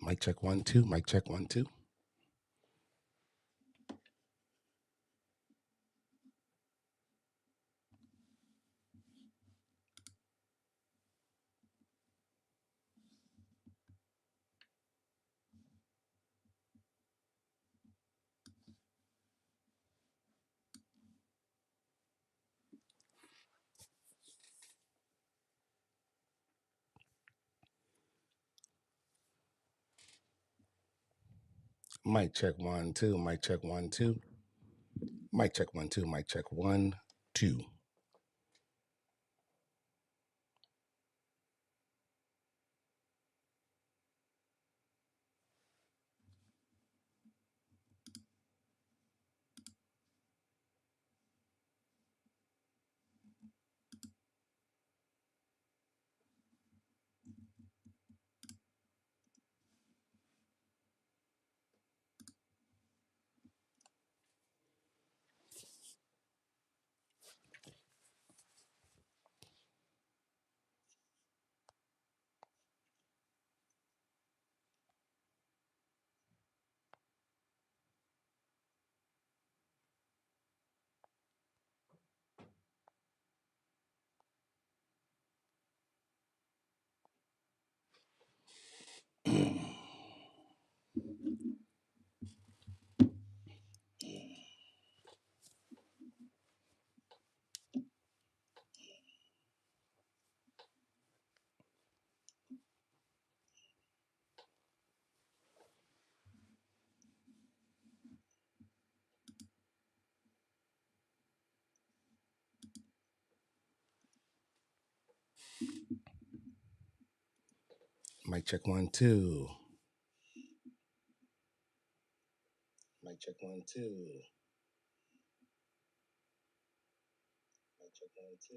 Mic check 1 2. Mic check 1 2. Mic check 1 2. Mic check 1 2. Mic check 1 2. Mic check 1 2. Mic check 1 2. Mic check 1 2. Mic check 1 2.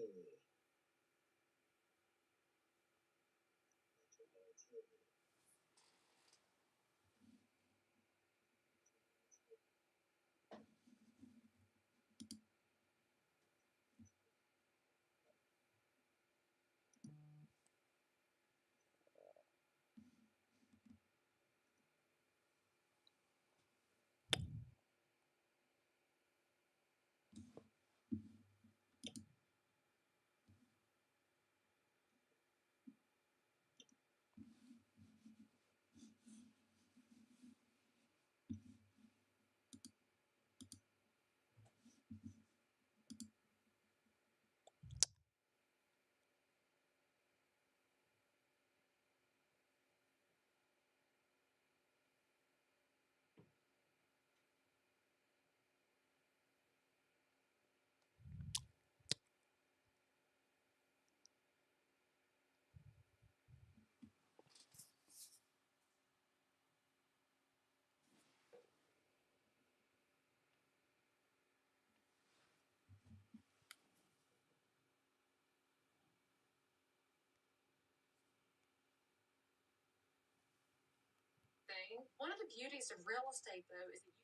One of the beauties of real estate, though, is that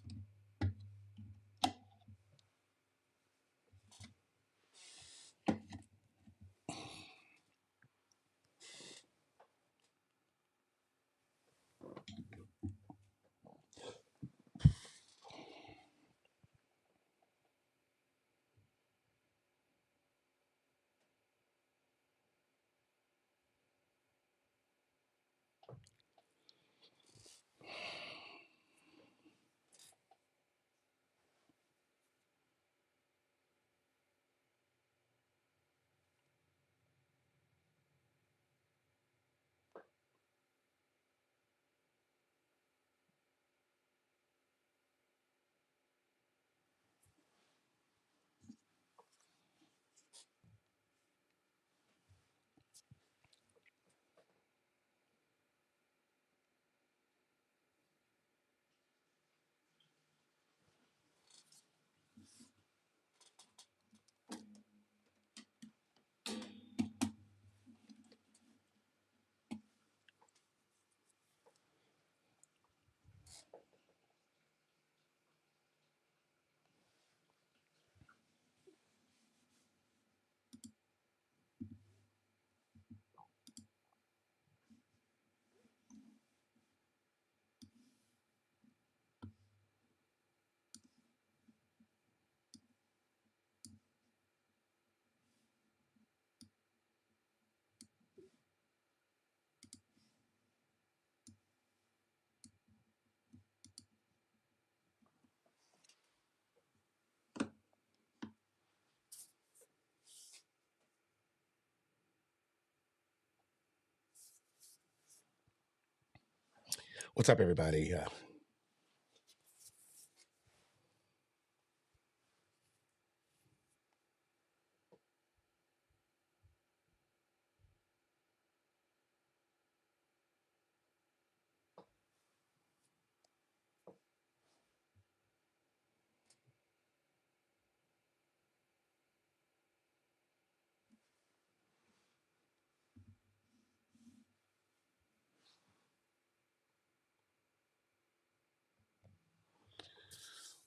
you What's up, everybody?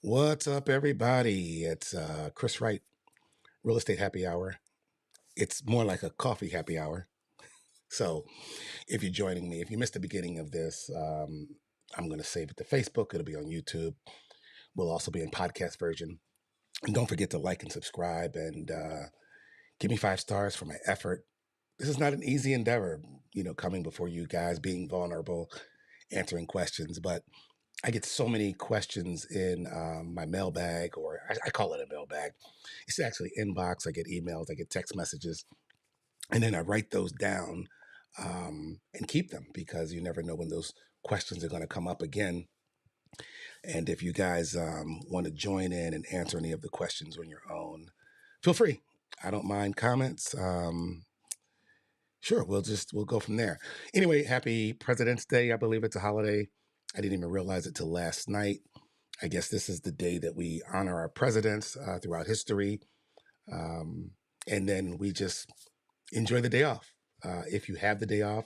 What's up, everybody? It's Chris Wright, Real Estate Happy Hour. It's more like a coffee happy hour. So if you're joining me, if you missed the beginning of this, I'm going to save it to Facebook. It'll be on YouTube. We'll also be in podcast version. And don't forget to like and subscribe and give me 5 stars for my effort. This is not an easy endeavor, coming before you guys, being vulnerable, answering questions. But I get so many questions in my mailbag, or I call it a mailbag. It's actually inbox. I get emails, I get text messages, and then I write those down and keep them because you never know when those questions are going to come up again. And if you guys want to join in and answer any of the questions on your own, feel free. I don't mind comments. Sure, we'll go from there. Anyway, happy President's Day. I believe it's a holiday. I didn't even realize it till last night. I guess this is the day that we honor our presidents throughout history. And then we just enjoy the day off. If you have the day off,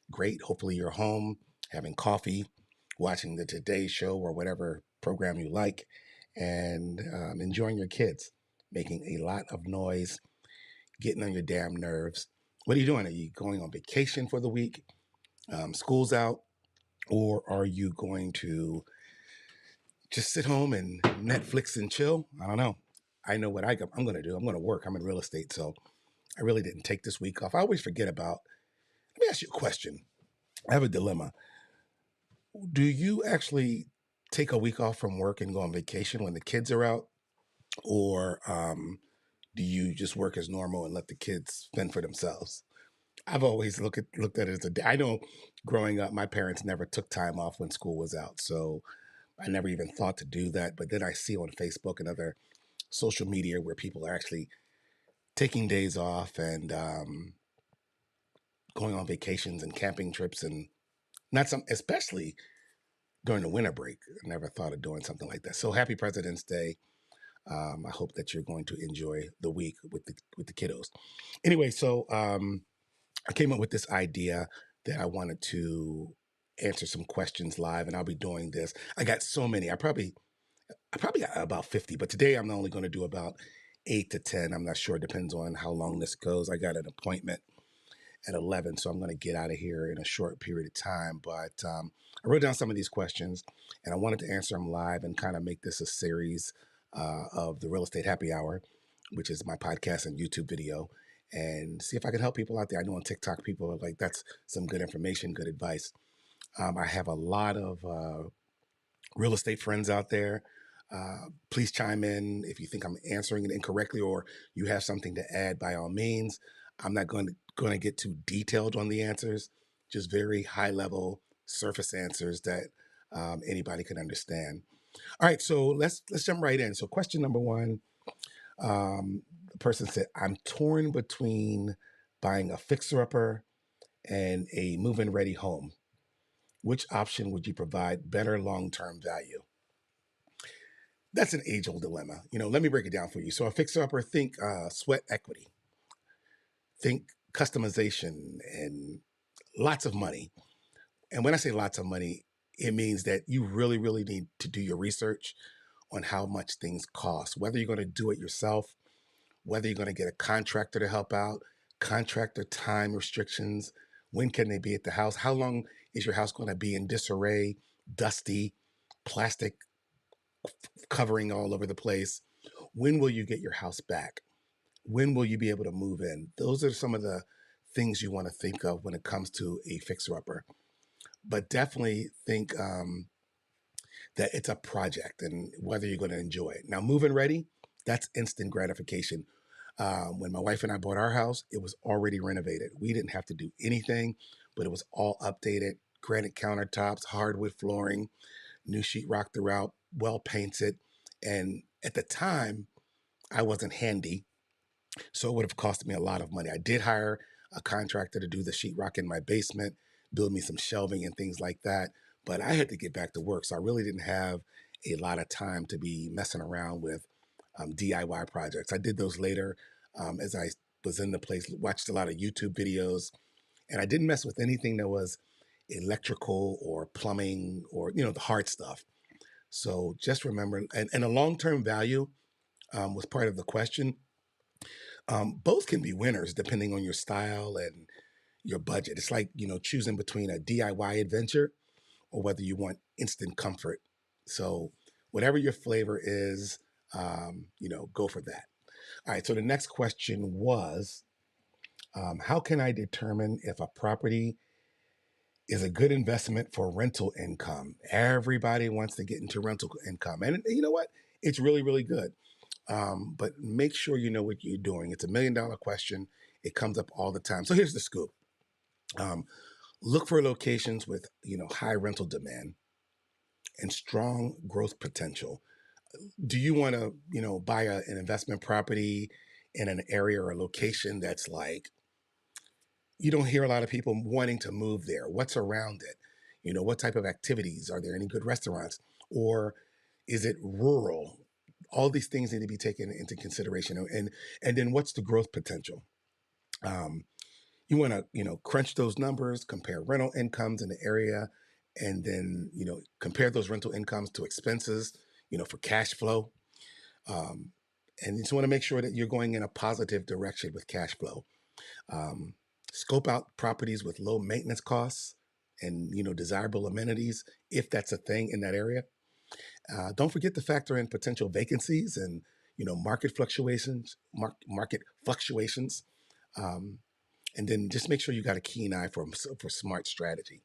great. Hopefully you're home having coffee, watching the Today Show or whatever program you like, and enjoying your kids, making a lot of noise, getting on your damn nerves. What are you doing? Are you going on vacation for the week? School's out, or are you going to just sit home and Netflix and chill? I don't know. I know what I'm going to do. I'm going to work. I'm in real estate, so I really didn't take this week off. I always forget about. Let me ask you a question. I have a dilemma. Do you actually take a week off from work and go on vacation when the kids are out, or do you just work as normal and let the kids fend for themselves? I've always looked at it as a day. I know growing up, my parents never took time off when school was out, so I never even thought to do that. But then I see on Facebook and other social media where people are actually taking days off and going on vacations and camping trips, and not some, especially during the winter break. I never thought of doing something like that. So happy President's Day. I hope that you're going to enjoy the week with the kiddos. Anyway, so I came up with this idea that I wanted to answer some questions live, and I'll be doing this. I got so many. I probably got about 50, but today I'm only going to do about 8 to 10. I'm not sure. It depends on how long this goes. I got an appointment at 11, so I'm going to get out of here in a short period of time. But I wrote down some of these questions, and I wanted to answer them live and kind of make this a series of the Real Estate Happy Hour, which is my podcast and YouTube video, and see if I can help people out there. I know on TikTok people are like, that's some good information, good advice. I have a lot of real estate friends out there. Please chime in if you think I'm answering it incorrectly or you have something to add. By all means, I'm not going to get too detailed on the answers. Just very high level surface answers that anybody can understand. All right, so let's jump right in. So question number one, the person said, "I'm torn between buying a fixer upper and a move-in ready home. Which option would you provide better long-term value?" That's an age-old dilemma. Let me break it down for you. So a fixer-upper, think sweat equity, think customization, and lots of money. And when I say lots of money, it means that you really, really need to do your research on how much things cost, whether you're going to do it yourself, whether you're going to get a contractor to help out, contractor time restrictions, when can they be at the house, how long is your house going to be in disarray, dusty, plastic covering all over the place, when will you get your house back, when will you be able to move in? Those are some of the things you want to think of when it comes to a fixer-upper. But definitely think that it's a project and whether you're going to enjoy it. Now, move-in ready, that's instant gratification. When my wife and I bought our house, it was already renovated. We didn't have to do anything, but it was all updated, granite countertops, hardwood flooring, new sheetrock throughout, well painted. And at the time, I wasn't handy, so it would have cost me a lot of money. I did hire a contractor to do the sheetrock in my basement, build me some shelving and things like that. But I had to get back to work, so I really didn't have a lot of time to be messing around with DIY projects. I did those later as I was in the place, watched a lot of YouTube videos, and I didn't mess with anything that was electrical or plumbing or the hard stuff. So just remember, and a long-term value was part of the question. Both can be winners depending on your style and your budget. It's like, choosing between a DIY adventure or whether you want instant comfort. So, whatever your flavor is, go for that. All right. So, the next question was how can I determine if a property is a good investment for rental income? Everybody wants to get into rental income. And you know what? It's really, really good. But make sure you know what you're doing. It's $1 million question. It comes up all the time. So here's the scoop. Look for locations with high rental demand and strong growth potential. Do you want to buy an investment property in an area or a location that's like you don't hear a lot of people wanting to move there? What's around it? What type of activities? Are there any good restaurants? Or is it rural? All these things need to be taken into consideration. And then what's the growth potential? Um, you want to crunch those numbers, compare rental incomes in the area, and then compare those rental incomes to expenses, for cash flow. Um, and you just want to make sure that you're going in a positive direction with cash flow. Um, Scope out properties with low maintenance costs and desirable amenities if that's a thing in that area. Don't forget to factor in potential vacancies and market fluctuations. Market fluctuations. Um, and then just make sure you got a keen eye for smart strategy.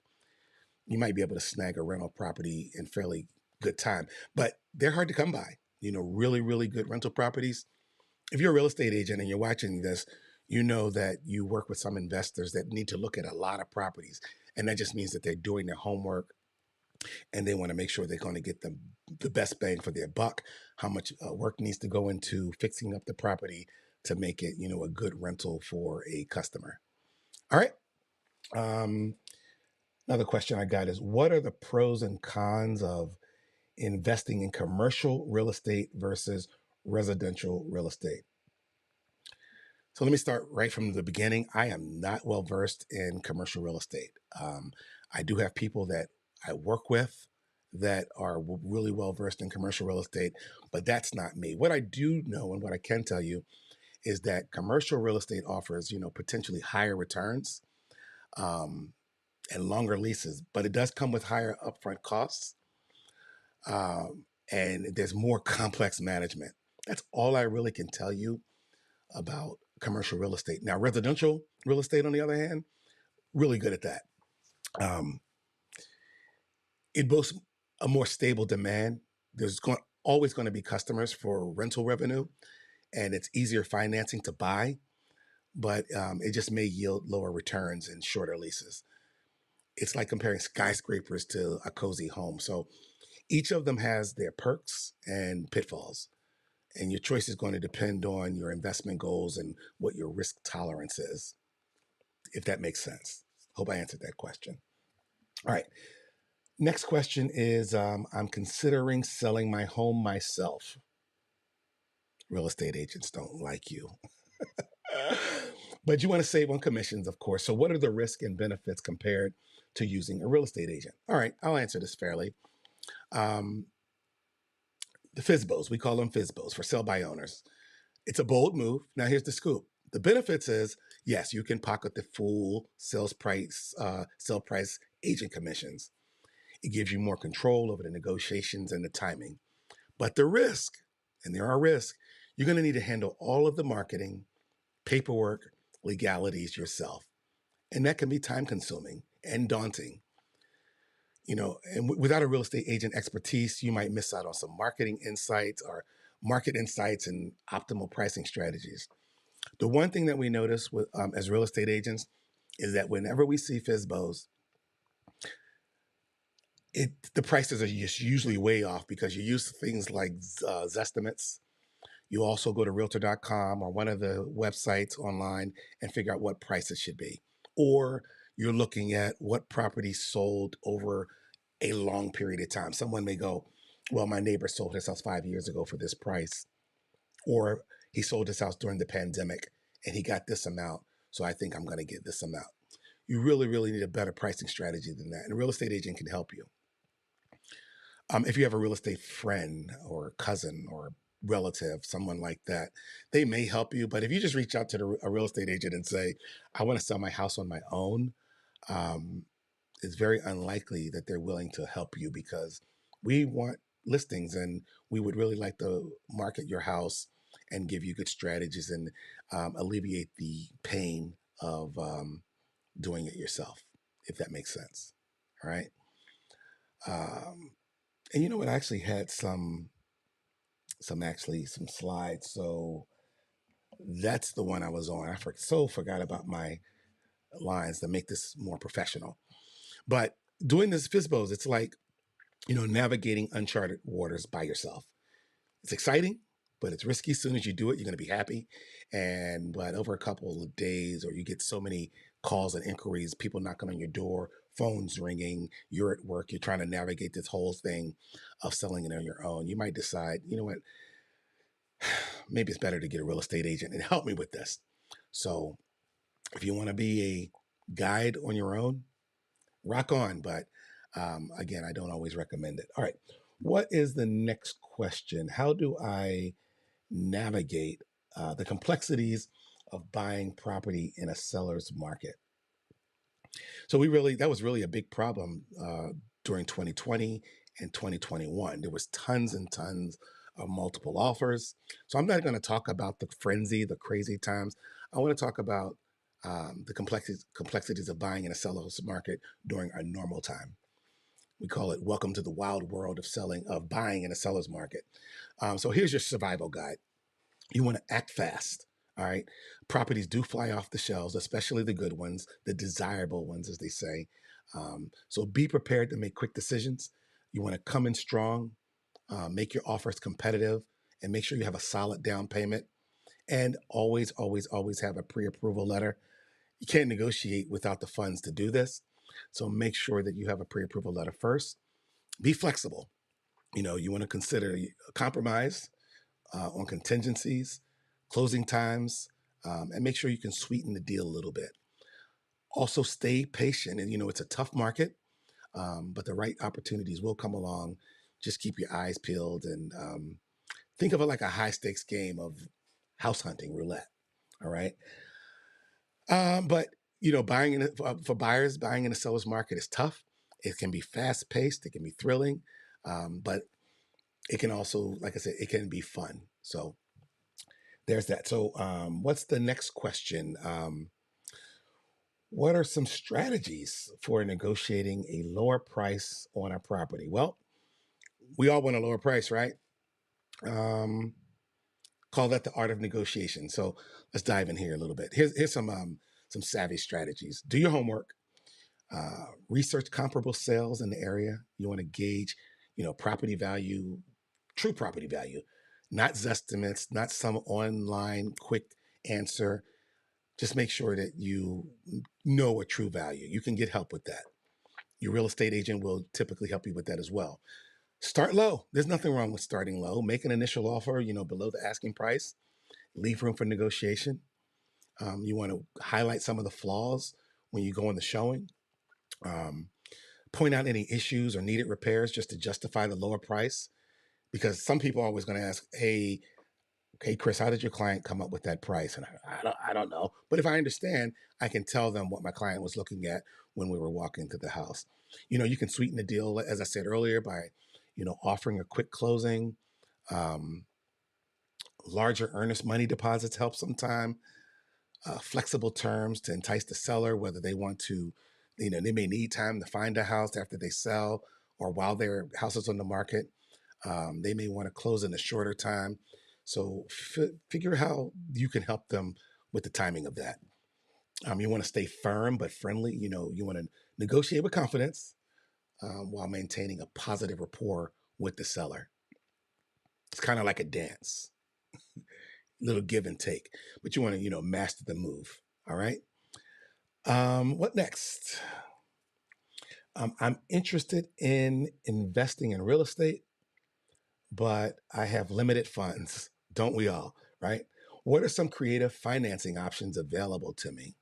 You might be able to snag a rental property in fairly good time, but they're hard to come by. Really, really good rental properties. If you're a real estate agent and you're watching this, you know that you work with some investors that need to look at a lot of properties. And that just means that they're doing their homework and they want to make sure they're going to get the best bang for their buck. How much work needs to go into fixing up the property to make it, a good rental for a customer. All right. Um, Another question I got is what are the pros and cons of investing in commercial real estate versus residential real estate? So let me start right from the beginning. I am not well versed in commercial real estate. I do have people that I work with that are really well versed in commercial real estate, but that's not me. What I do know and what I can tell you is that commercial real estate offers, potentially higher returns um, and longer leases, but it does come with higher upfront costs and there's more complex management. That's all I really can tell you about commercial real estate. Now, residential real estate, on the other hand, really good at that. Um, it boasts a more stable demand. Always going to be customers for rental revenue, and it's easier financing to buy, but it just may yield lower returns and shorter leases. It's like comparing skyscrapers to a cozy home. So each of them has their perks and pitfalls, and your choice is going to depend on your investment goals and what your risk tolerance is, if that makes sense. Hope I answered that question. All right. Next question is I'm considering selling my home myself. Real estate agents don't like you. But you want to save on commissions, of course. So, what are the risks and benefits compared to using a real estate agent? All right, I'll answer this fairly. Um, the FISBOs, we call them FISBOs for sell by owners. It's a bold move. Now, here's the scoop. The benefits is yes, you can pocket the full sell price agent commissions. It gives you more control over the negotiations and the timing. But the risk, and there are risks, you're going to need to handle all of the marketing, paperwork, legalities yourself. And that can be time consuming and daunting. And without a real estate agent expertise, you might miss out on some marketing insights or market insights and optimal pricing strategies. The one thing that we notice as real estate agents is that whenever we see FISBOs, the prices are just usually way off because you use things like Zestimates. You also go to realtor.com or one of the websites online and figure out what prices should be. Or you're looking at what property sold over a long period of time. Someone may go, well, my neighbor sold his house 5 years ago for this price, or he sold his house during the pandemic and he got this amount. So I think I'm going to get this amount. You really, really need a better pricing strategy than that. And a real estate agent can help you. If you have a real estate friend or cousin or relative, someone like that, they may help you. But if you just reach out to a real estate agent and say, I want to sell my house on my own, um, it's very unlikely that they're willing to help you because we want listings and we would really like to market your house and give you good strategies and alleviate the pain of doing it yourself, if that makes sense. All right. Um, and you know what? I actually had some slides. So that's the one I was on. I forgot about my lines to make this more professional. But doing this FISBOs, it's like, navigating uncharted waters by yourself. It's exciting, but it's risky. As soon as you do it, you're going to be happy. But over a couple of days, or you get so many calls and inquiries, people knocking on your door, phones ringing, you're at work, you're trying to navigate this whole thing of selling it on your own. You might decide, you know what, maybe it's better to get a real estate agent and help me with this. So if you want to be a guide on your own, rock on. But again, I don't always recommend it. All right. What is the next question? How do I navigate the complexities of buying property in a seller's market? So that was really a big problem during 2020 and 2021. There was tons and tons of multiple offers. So I'm not going to talk about the frenzy, the crazy times. I want to talk about the complexities of buying in a seller's market during a normal time. We call it "Welcome to the Wild World of buying in a seller's market." So here's your survival guide. You want to act fast. All right. Properties do fly off the shelves, especially the good ones, the desirable ones, as they say. So be prepared to make quick decisions. You want to come in strong, make your offers competitive, and make sure you have a solid down payment. And always, always, always have a pre approval letter. You can't negotiate without the funds to do this. So make sure that you have a pre approval letter first. Be flexible. You want to consider a compromise on contingencies, closing times, and make sure you can sweeten the deal a little bit. Also, stay patient. And, it's a tough market, but the right opportunities will come along. Just keep your eyes peeled and think of it like a high stakes game of house hunting roulette. All right. But, for buyers, buying in a seller's market is tough. It can be fast paced, it can be thrilling, but it can also, like I said, it can be fun. So there's that. So, what's the next question? What are some strategies for negotiating a lower price on a property? Well, we all want a lower price, right? Um, call that the art of negotiation. So let's dive in here a little bit. Here's some savvy strategies. Do your homework. Research comparable sales in the area. You want to gauge, property value, true property value, not Zestimates, not some online quick answer. Just make sure that you know a true value. You can get help with that. Your real estate agent will typically help you with that as well. Start low. There's nothing wrong with starting low. Make an initial offer, below the asking price. Leave room for negotiation. You want to highlight some of the flaws when you go on the showing. Um, Point out any issues or needed repairs just to justify the lower price. Because some people are always going to ask, hey, Chris, how did your client come up with that price? And I don't know. But if I understand, I can tell them what my client was looking at when we were walking to the house. You can sweeten the deal, as I said earlier, by, offering a quick closing. Um, Larger earnest money deposits help sometime. Flexible terms to entice the seller, whether they want to, they may need time to find a house after they sell or while their house is on the market. They may want to close in a shorter time. So figure how you can help them with the timing of that. You want to stay firm but friendly. You want to negotiate with confidence. while maintaining a positive rapport with the seller. It's kind of like a dance, little give and take, but you want to, master the move. All right. What next? I'm interested in investing in real estate, but I have limited funds. Don't we all? Right? What are some creative financing options available to me?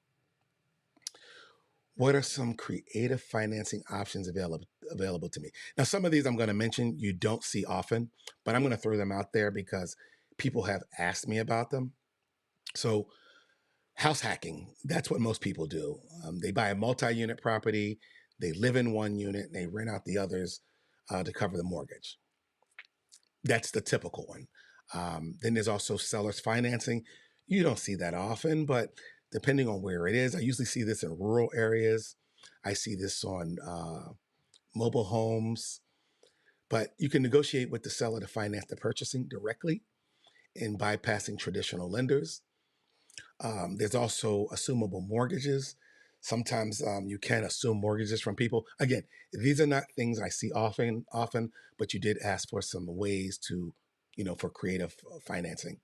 What are some creative financing options available to me? Now, some of these I'm going to mention you don't see often, but I'm going to throw them out there because people have asked me about them. So, house hacking, that's what most people do. They buy a multi-unit property, they live in one unit, and they rent out the others to cover the mortgage. That's the typical one. Then there's also seller's financing. You don't see that often, but depending on where it is, I usually see this in rural areas. I see this on mobile homes, but you can negotiate with the seller to finance the purchasing directly in bypassing traditional lenders. There's also assumable mortgages. Sometimes you can assume mortgages from people. Again, these are not things I see often, but you did ask for some ways to, for creative financing.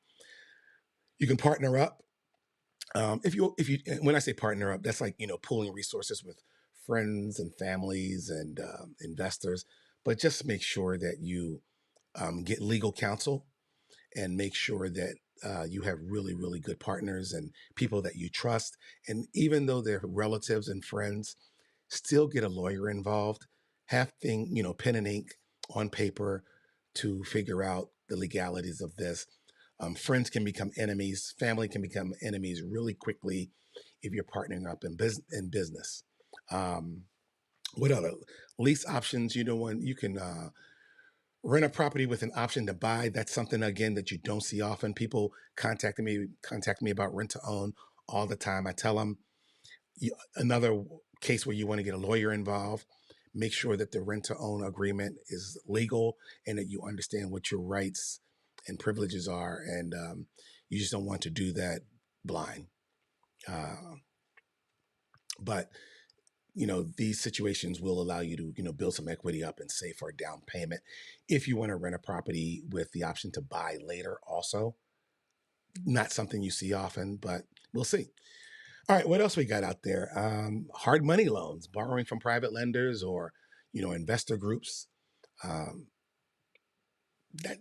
You can partner up. If you, when I say partner up, that's like pooling resources with friends and families and investors. But just make sure that you get legal counsel and make sure that you have really, really good partners and people that you trust. And even though they're relatives and friends, still get a lawyer involved. Have pen and ink on paper to figure out the legalities of this. Friends can become enemies. Family can become enemies really quickly if you're partnering up in business. Um, what other lease options? When you can rent a property with an option to buy. That's something again that you don't see often. People contact me about rent to own all the time. I tell them another case where you want to get a lawyer involved. Make sure that the rent to own agreement is legal and that you understand what your rights and privileges are, and you just don't want to do that blind. Uh, but these situations will allow you to build some equity up and save for a down payment if you want to rent a property with the option to buy later. Also, not something you see often, but we'll see. All right, what else we got out there? Hard money loans, borrowing from private lenders or investor groups. Um,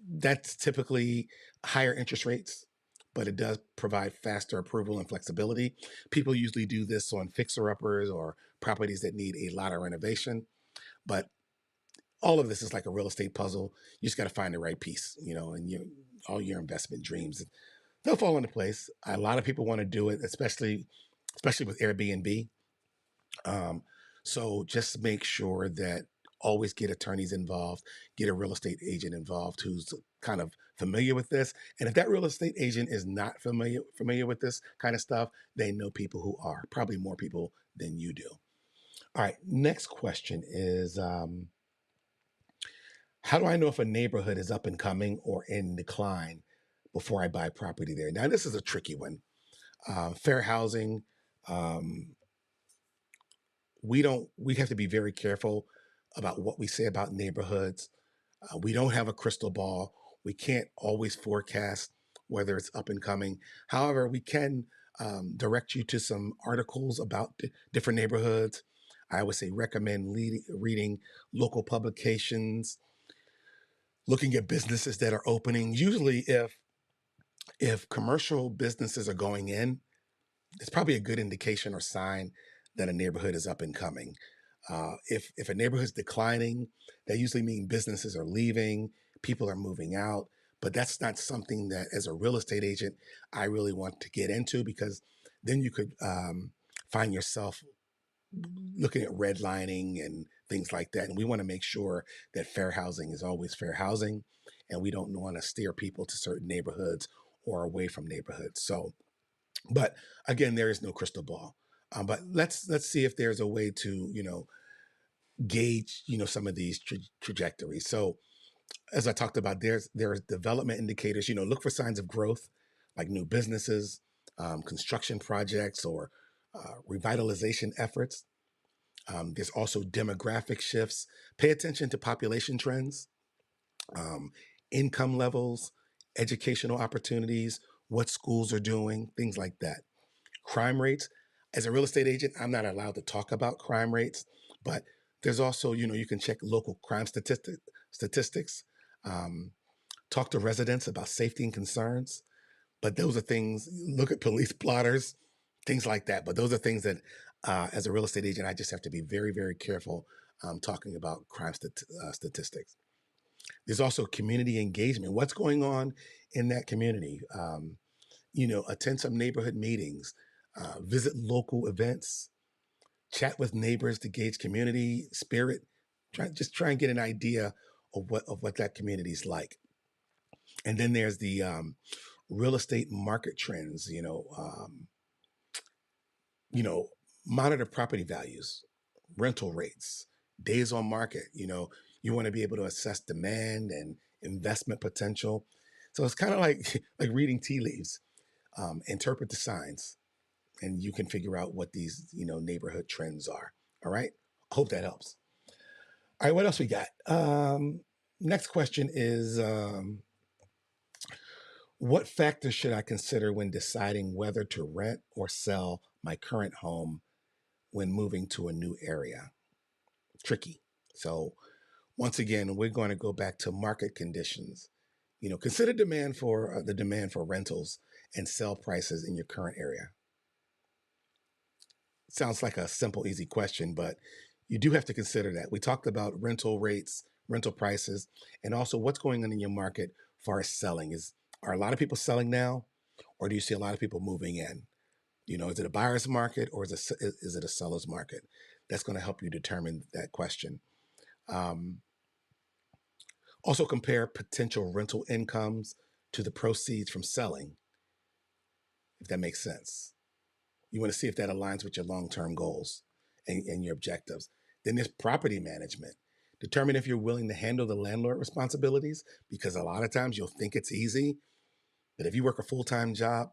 that's typically higher interest rates, but it does provide faster approval and flexibility. People usually do this on fixer uppers or properties that need a lot of renovation, but all of this is like a real estate puzzle. You just got to find the right piece, and all your investment dreams, they'll fall into place. A lot of people want to do it, especially with Airbnb. Um, so just make sure that always get attorneys involved, get a real estate agent involved who's kind of familiar with this. And if that real estate agent is not familiar with this kind of stuff, they know people who are, probably more people than you do. All right, next question is how do I know if a neighborhood is up and coming or in decline before I buy property there? Now, this is a tricky one. Fair housing, um, we have to be very careful about what we say about neighborhoods. We don't have a crystal ball. We can't always forecast whether it's up and coming. However, we can direct you to some articles about different neighborhoods. I would say recommend reading local publications, looking at businesses that are opening. Usually, if commercial businesses are going in, it's probably a good indication or sign that a neighborhood is up and coming. If a neighborhood's declining, that usually means businesses are leaving, people are moving out. But that's not something that, as a real estate agent, I really want to get into, because then you could find yourself looking at redlining and things like that. And we want to make sure that fair housing is always fair housing, and we don't want to steer people to certain neighborhoods or away from neighborhoods. So, but again, there is no crystal ball. But let's see if there's a way to gauge some of these trajectories. So as I talked about, there's development indicators. Look for signs of growth, like new businesses, construction projects, or revitalization efforts. There's also demographic shifts. Pay attention to population trends, um, income levels, educational opportunities, what schools are doing, things like that. Crime rates. As a real estate agent, I'm not allowed to talk about crime rates, but there's also, you can check local crime statistics, um, talk to residents about safety and concerns. But those are things, look at police blotters, things like that. But those are things that, as a real estate agent, I just have to be very, very careful talking about crime statistics. There's also community engagement. What's going on in that community? Attend some neighborhood meetings, visit local events, chat with neighbors to gauge community spirit. Try and get an idea of what that community is like. And then there's the real estate market trends. You know, monitor property values, rental rates, days on market. You want to be able to assess demand and investment potential. So it's kind of like like reading tea leaves. Interpret the signs, and you can figure out what these neighborhood trends are. All right. Hope that helps. All right. What else we got? Next question is, what factors should I consider when deciding whether to rent or sell my current home when moving to a new area? Tricky. So once again, we're going to go back to market conditions. Consider the demand for rentals and sell prices in your current area. Sounds like a simple, easy question, but you do have to consider that. We talked about rental rates, rental prices, and also what's going on in your market as far as selling. Are a lot of people selling now, or do you see a lot of people moving in? Is it a buyer's market or is it a seller's market? That's going to help you determine that question. Um, Also, compare potential rental incomes to the proceeds from selling, if that makes sense. You want to see if that aligns with your long term goals and your objectives. Then there's property management. Determine if you're willing to handle the landlord responsibilities, because a lot of times you'll think it's easy, but if you work a full time job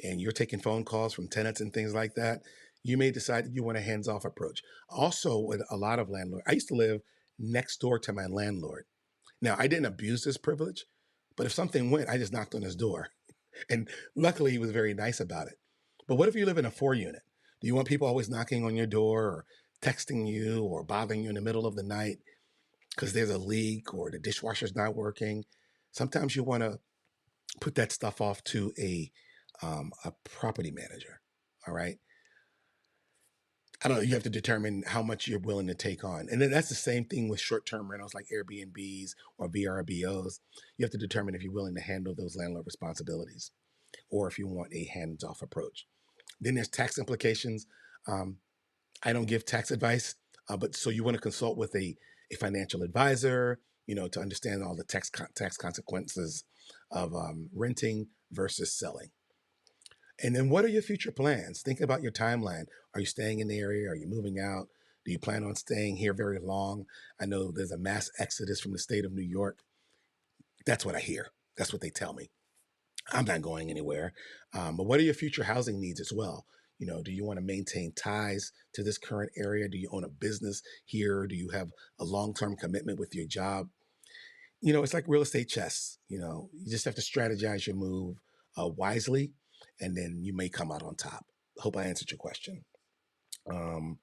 and you're taking phone calls from tenants and things like that, you may decide that you want a hands off approach. Also, with a lot of landlords, I used to live next door to my landlord. Now, I didn't abuse this privilege, but if something went, I just knocked on his door. And luckily, he was very nice about it. But what if you live in a 4 unit? Do you want people always knocking on your door or texting you or bothering you in the middle of the night because there's a leak or the dishwasher's not working? Sometimes you want to put that stuff off to a property manager. All right. I don't know. You have to determine how much you're willing to take on. And then that's the same thing with short term rentals like Airbnbs or VRBOs. You have to determine if you're willing to handle those landlord responsibilities or if you want a hands off approach. Then there's tax implications. Um, I don't give tax advice, but so you want to consult with a financial advisor, to understand all the tax consequences of renting versus selling. And then what are your future plans? Think about your timeline. Are you staying in the area? Are you moving out? Do you plan on staying here very long? I know there's a mass exodus from the state of New York. That's what I hear. That's what they tell me. I'm not going anywhere. But what are your future housing needs as well? Do you want to maintain ties to this current area? Do you own a business here? Do you have a long term commitment with your job? It's like real estate chess. You just have to strategize your move wisely, and then you may come out on top. Hope I answered your question. Um,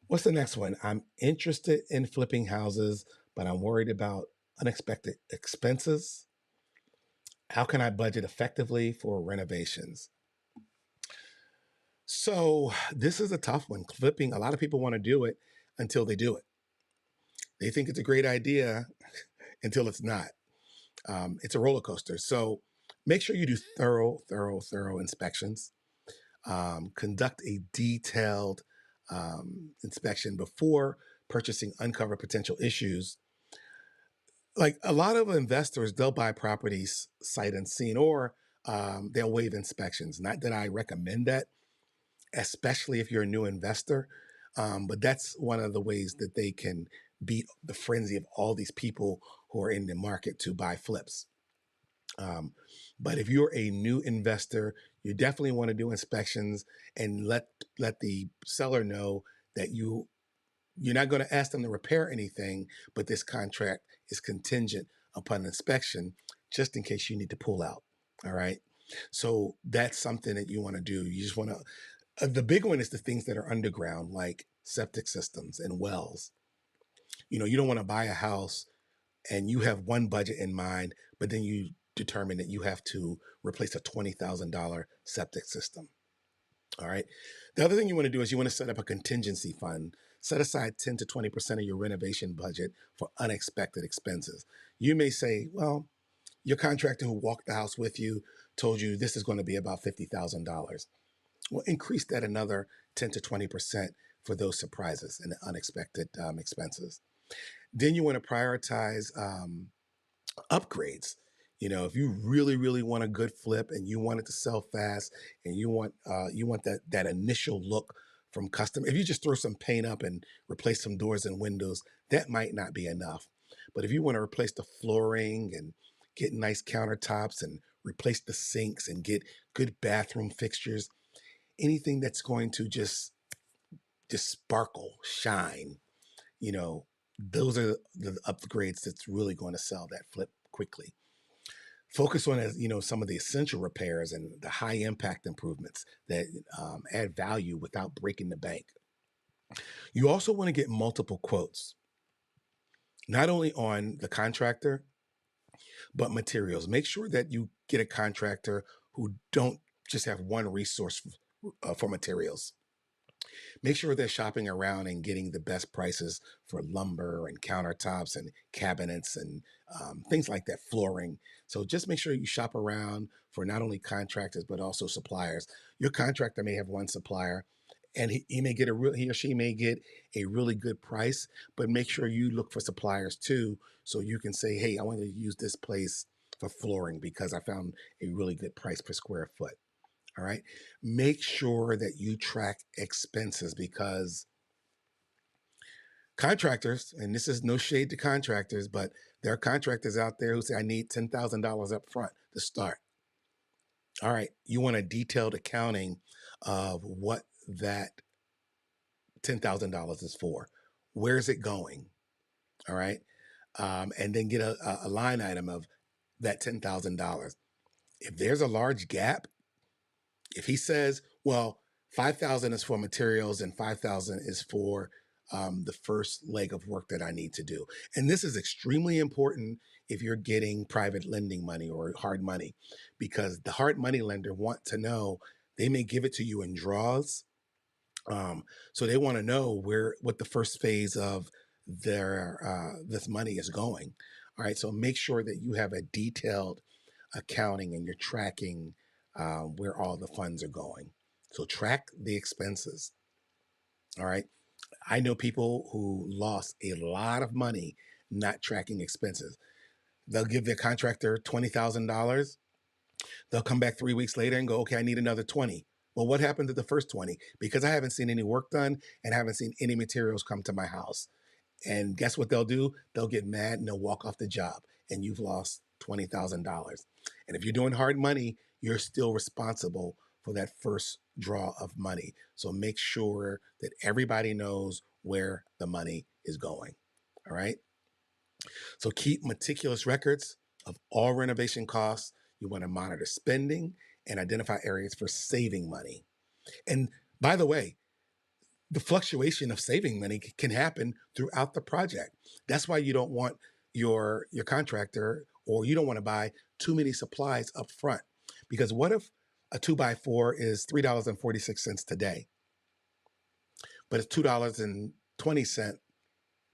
what's the next one? I'm interested in flipping houses, but I'm worried about unexpected expenses. How can I budget effectively for renovations? So this is a tough one. Flipping, a lot of people want to do it until they do it. They think it's a great idea until it's not. It's a roller coaster. So make sure you do thorough inspections. Conduct a detailed inspection before purchasing. Uncover potential issues. Like a lot of investors, they'll buy properties sight unseen, or they'll waive inspections. Not that I recommend that, especially if you're a new investor. But that's one of the ways that they can beat the frenzy of all these people who are in the market to buy flips. Um, but if you're a new investor, you definitely want to do inspections and let the seller know that you're not going to ask them to repair anything, but this contract is contingent upon inspection just in case you need to pull out. All right. So that's something that you want to do. You just want to, the big one is the things that are underground, like septic systems and wells. You don't want to buy a house and you have one budget in mind, but then you determine that you have to replace a $20,000 septic system. All right. The other thing you want to do is you want to set up a contingency fund. Set aside 10 to 20% of your renovation budget for unexpected expenses. You may say, well, your contractor who walked the house with you told you this is going to be about $50,000. Well, increase that another 10 to 20% for those surprises and unexpected expenses. Then you want to prioritize upgrades. If you really, really want a good flip and you want it to sell fast and you want that initial look from custom, if you just throw some paint up and replace some doors and windows, that might not be enough. But if you want to replace the flooring and get nice countertops and replace the sinks and get good bathroom fixtures, anything that's going to just sparkle, shine, you know, those are the upgrades that's really going to sell that flip quickly. Focus on some of the essential repairs and the high impact improvements that add value without breaking the bank. You also want to get multiple quotes, not only on the contractor, but materials. Make sure that you get a contractor who don't just have one resource for materials. Make sure they're shopping around and getting the best prices for lumber and countertops and cabinets and things like that, flooring. So just make sure you shop around for not only contractors, but also suppliers. Your contractor may have one supplier and he or she may get a really good price, but make sure you look for suppliers too. So you can say, hey, I want to use this place for flooring because I found a really good price per square foot. All right. Make sure that you track expenses because contractors, and this is no shade to contractors, but there are contractors out there who say, I need $10,000 up front to start. All right. You want a detailed accounting of what that $10,000 is for. Where is it going? All right. And then get a line item of that $10,000. If there's a large gap, if he says, well, 5,000 is for materials and 5,000 is for the first leg of work that I need to do. And this is extremely important if you're getting private lending money or hard money, because the hard money lender want to know, they may give it to you in draws. So they want to know what the first phase of their this money is going. All right. So make sure that you have a detailed accounting and you're tracking where all the funds are going. So track the expenses. All right. I know people who lost a lot of money not tracking expenses. They'll give their contractor $20,000. They'll come back 3 weeks later and go, okay, I need another 20. Well, what happened to the first 20? Because I haven't seen any work done and haven't seen any materials come to my house. And guess what they'll do? They'll get mad and they'll walk off the job and you've lost $20,000. And if you're doing hard money, you're still responsible for that first draw of money. So make sure that everybody knows where the money is going. All right. So keep meticulous records of all renovation costs. You want to monitor spending and identify areas for saving money. And by the way, the fluctuation of saving money can happen throughout the project. That's why you don't want your contractor, or you don't want to buy too many supplies up front. Because what if a 2x4 is $3.46 today, but it's $2.20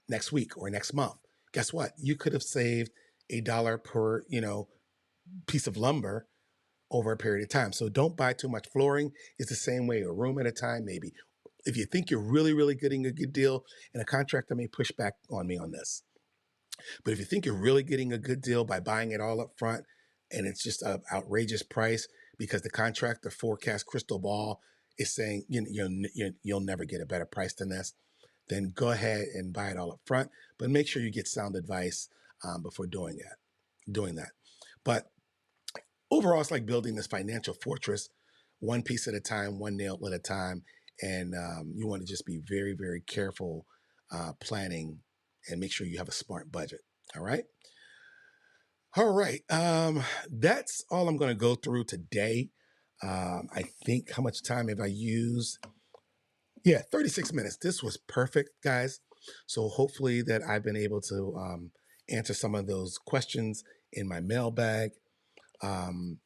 next week or next month? Guess what? You could have saved $1 per, piece of lumber over a period of time. So don't buy too much flooring. It's the same way, a room at a time, maybe. If you think you're really, really getting a good deal, and a contractor may push back on me on this, but if you think you're really getting a good deal by buying it all up front and it's just an outrageous price because the contractor forecast crystal ball is saying you'll never get a better price than this, then go ahead and buy it all up front. But make sure you get sound advice before doing that. But overall, it's like building this financial fortress, one piece at a time, one nail at a time. and you want to just be very, very careful planning and make sure you have a smart budget. All right. All right. That's all I'm going to go through today. I think, how much time have I used? Yeah, 36 minutes. This was perfect, guys. So hopefully that I've been able to answer some of those questions in my mailbag. Um,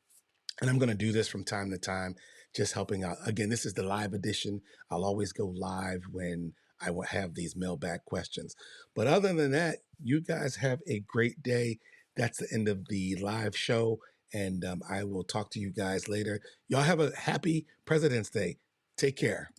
and I'm going to do this from time to time, just helping out. Again, this is the live edition. I'll always go live when I will have these mailbag questions. But other than that, you guys have a great day. That's the end of the live show. And I will talk to you guys later. Y'all have a happy President's Day. Take care.